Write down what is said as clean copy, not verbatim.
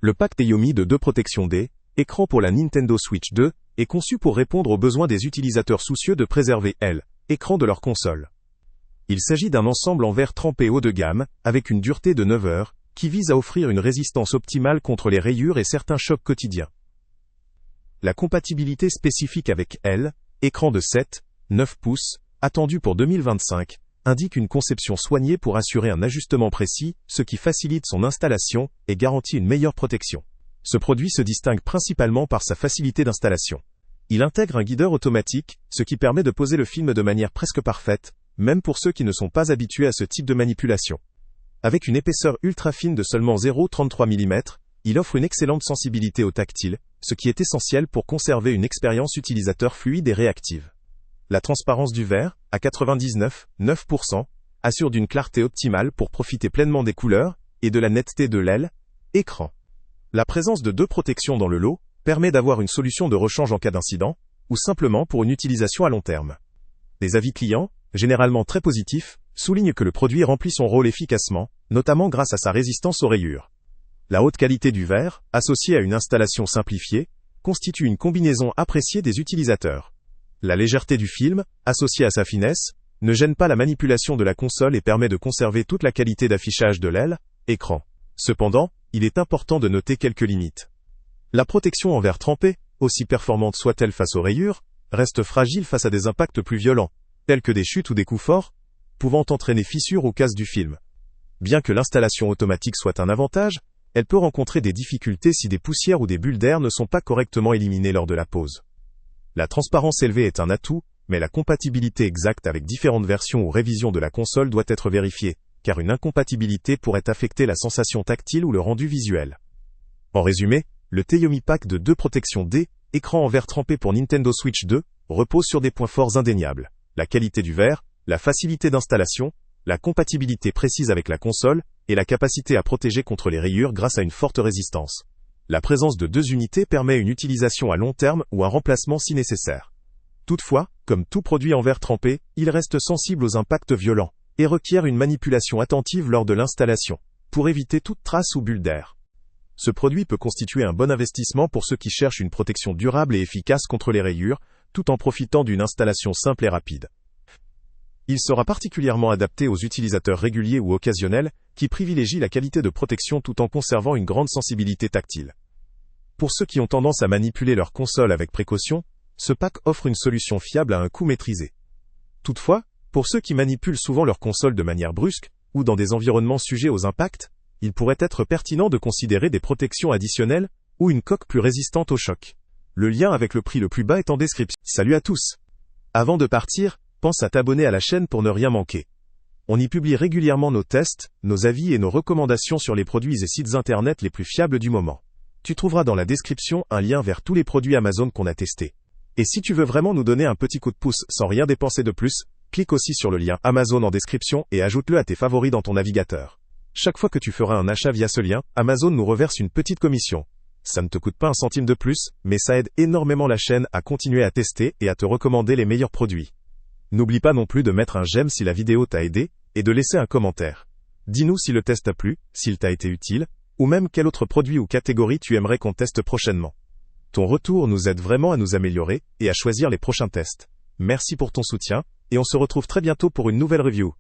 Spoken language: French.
Le pack Teyomi de 2 protections D, écran pour la Nintendo Switch 2, est conçu pour répondre aux besoins des utilisateurs soucieux de préserver l'écran de leur console. Il s'agit d'un ensemble en verre trempé haut de gamme, avec une dureté de 9 heures, qui vise à offrir une résistance optimale contre les rayures et certains chocs quotidiens. La compatibilité spécifique avec écran de 7,9 pouces, attendu pour 2025, indique une conception soignée pour assurer un ajustement précis, ce qui facilite son installation et garantit une meilleure protection. Ce produit se distingue principalement par sa facilité d'installation. Il intègre un guideur automatique, ce qui permet de poser le film de manière presque parfaite, même pour ceux qui ne sont pas habitués à ce type de manipulation. Avec une épaisseur ultra fine de seulement 0,33 mm, il offre une excellente sensibilité au tactile, ce qui est essentiel pour conserver une expérience utilisateur fluide et réactive. La transparence du verre, à 99,9%, assure d'une clarté optimale pour profiter pleinement des couleurs et de la netteté de l'écran. La présence de 2 protections dans le lot permet d'avoir une solution de rechange en cas d'incident, ou simplement pour une utilisation à long terme. Les avis clients, généralement très positifs, soulignent que le produit remplit son rôle efficacement, notamment grâce à sa résistance aux rayures. La haute qualité du verre, associée à une installation simplifiée, constitue une combinaison appréciée des utilisateurs. La légèreté du film, associée à sa finesse, ne gêne pas la manipulation de la console et permet de conserver toute la qualité d'affichage de l'écran. Cependant, il est important de noter quelques limites. La protection en verre trempé, aussi performante soit-elle face aux rayures, reste fragile face à des impacts plus violents, tels que des chutes ou des coups forts, pouvant entraîner fissures ou casse du film. Bien que l'installation automatique soit un avantage, elle peut rencontrer des difficultés si des poussières ou des bulles d'air ne sont pas correctement éliminées lors de la pose. La transparence élevée est un atout, mais la compatibilité exacte avec différentes versions ou révisions de la console doit être vérifiée, car une incompatibilité pourrait affecter la sensation tactile ou le rendu visuel. En résumé, le Teyomi Pack de 2 protections D, écran en verre trempé pour Nintendo Switch 2, repose sur des points forts indéniables. La qualité du verre, la facilité d'installation, la compatibilité précise avec la console, et la capacité à protéger contre les rayures grâce à une forte résistance. La présence de 2 unités permet une utilisation à long terme ou un remplacement si nécessaire. Toutefois, comme tout produit en verre trempé, il reste sensible aux impacts violents, et requiert une manipulation attentive lors de l'installation, pour éviter toute trace ou bulle d'air. Ce produit peut constituer un bon investissement pour ceux qui cherchent une protection durable et efficace contre les rayures, tout en profitant d'une installation simple et rapide. Il sera particulièrement adapté aux utilisateurs réguliers ou occasionnels, qui privilégient la qualité de protection tout en conservant une grande sensibilité tactile. Pour ceux qui ont tendance à manipuler leur console avec précaution, ce pack offre une solution fiable à un coût maîtrisé. Toutefois, pour ceux qui manipulent souvent leur console de manière brusque, ou dans des environnements sujets aux impacts, il pourrait être pertinent de considérer des protections additionnelles, ou une coque plus résistante aux chocs. Le lien avec le prix le plus bas est en description. Salut à tous! Avant de partir, pense à t'abonner à la chaîne pour ne rien manquer. On y publie régulièrement nos tests, nos avis et nos recommandations sur les produits et sites internet les plus fiables du moment. Tu trouveras dans la description un lien vers tous les produits Amazon qu'on a testés. Et si tu veux vraiment nous donner un petit coup de pouce sans rien dépenser de plus, clique aussi sur le lien Amazon en description et ajoute-le à tes favoris dans ton navigateur. Chaque fois que tu feras un achat via ce lien, Amazon nous reverse une petite commission. Ça ne te coûte pas un centime de plus, mais ça aide énormément la chaîne à continuer à tester et à te recommander les meilleurs produits. N'oublie pas non plus de mettre un j'aime si la vidéo t'a aidé, et de laisser un commentaire. Dis-nous si le test t'a plu, s'il t'a été utile, ou même quel autre produit ou catégorie tu aimerais qu'on teste prochainement. Ton retour nous aide vraiment à nous améliorer, et à choisir les prochains tests. Merci pour ton soutien, et on se retrouve très bientôt pour une nouvelle review.